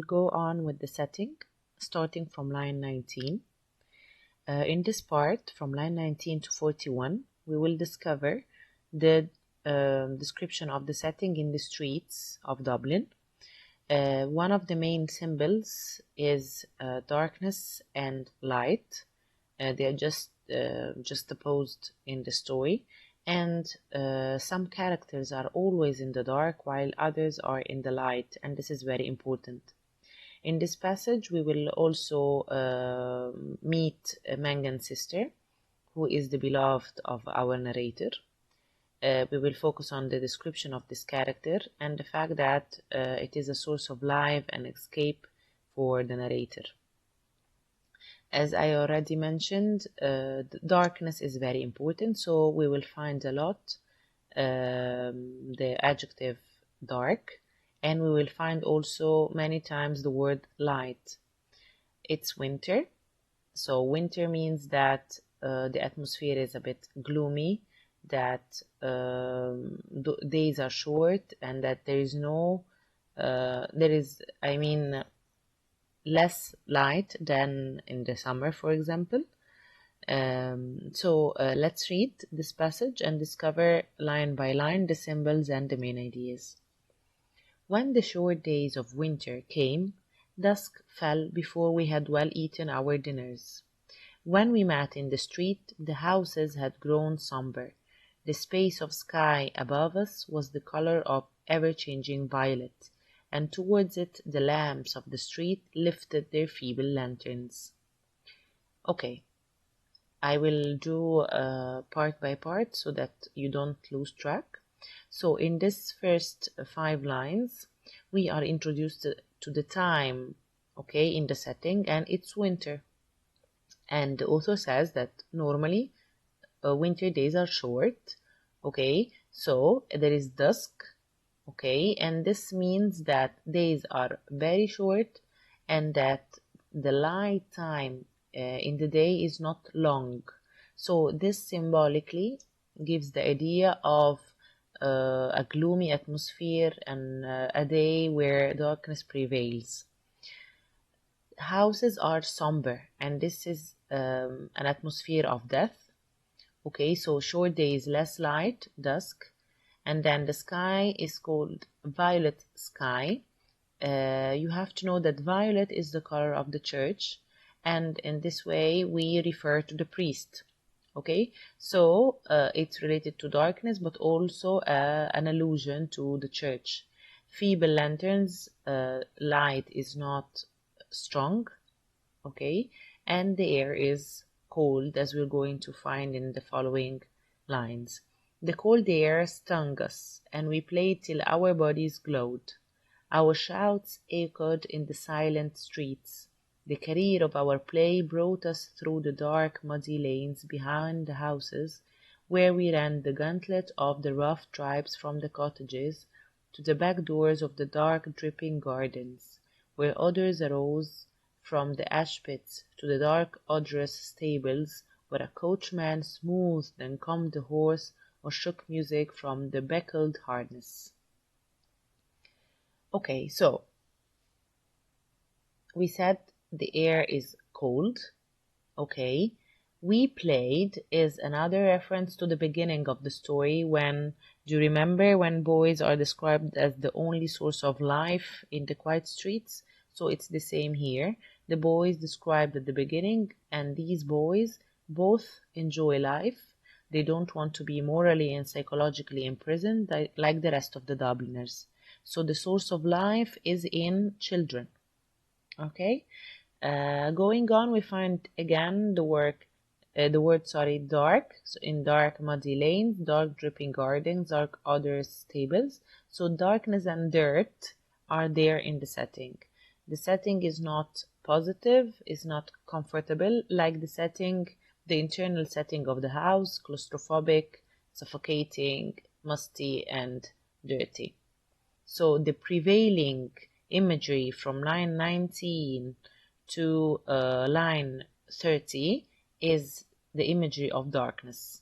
go on with the setting, starting from line 19. In this part, from line 19 to 41, we will discover the description of the setting in the streets of Dublin. One of the main symbols is darkness and light. They are just opposed in the story, and some characters are always in the dark while others are in the light, and this is very important. In this passage, we will also meet Mangan's sister, who is the beloved of our narrator. We will focus on the description of this character and the fact that it is a source of life and escape for the narrator. As I already mentioned, darkness is very important, so we will find a lot the adjective dark, and we will find also many times the word light. It's winter, so winter means that the atmosphere is a bit gloomy, that days are short, and that there is less light than in the summer, for example. So let's read this passage and discover line by line the symbols and the main ideas. When the short days of winter came, dusk fell before we had well eaten our dinners. When we met in the street, the houses had grown sombre. The space of sky above us was the color of ever-changing violet, and towards it the lamps of the street lifted their feeble lanterns. Okay, I will do part by part so that you don't lose track. So in this first 5 lines, we are introduced to the time, okay, in the setting, and it's winter. And the author says that normally winter days are short, okay, so there is dusk, okay, and this means that days are very short and that the light time in the day is not long. So this symbolically gives the idea of a gloomy atmosphere and a day where darkness prevails. Houses are somber, and this is an atmosphere of death. Okay, so short days, less light, dusk, and then the sky is called violet sky. You have to know that violet is the color of the church, and in this way we refer to the priest. Okay, so it's related to darkness, but also an allusion to the church. Feeble lanterns, light is not strong, okay, and the air is cold, as we're going to find in the following lines. The cold air stung us, and we played till our bodies glowed. Our shouts echoed in the silent streets. The career of our play brought us through the dark, muddy lanes behind the houses, where we ran the gauntlet of the rough tribes from the cottages to the back doors of the dark, dripping gardens, where odours arose from the ash pits to the dark, odorous stables, where a coachman smoothed and combed the horse or shook music from the beckled harness. Okay, so we said the air is cold. Okay, we played is another reference to the beginning of the story when, do you remember when boys are described as the only source of life in the quiet streets? So it's the same here. The boys described at the beginning, and these boys both enjoy life. They don't want to be morally and psychologically imprisoned like the rest of the Dubliners. So the source of life is in children. Okay, going on, we find again the word dark. So in dark, muddy lanes, dark, dripping gardens, dark, odorous stables. So darkness and dirt are there in the setting. The setting is not positive, is not comfortable like the internal setting of the house, claustrophobic, suffocating, musty, and dirty. So the prevailing imagery from line 19 to line 30 is the imagery of darkness.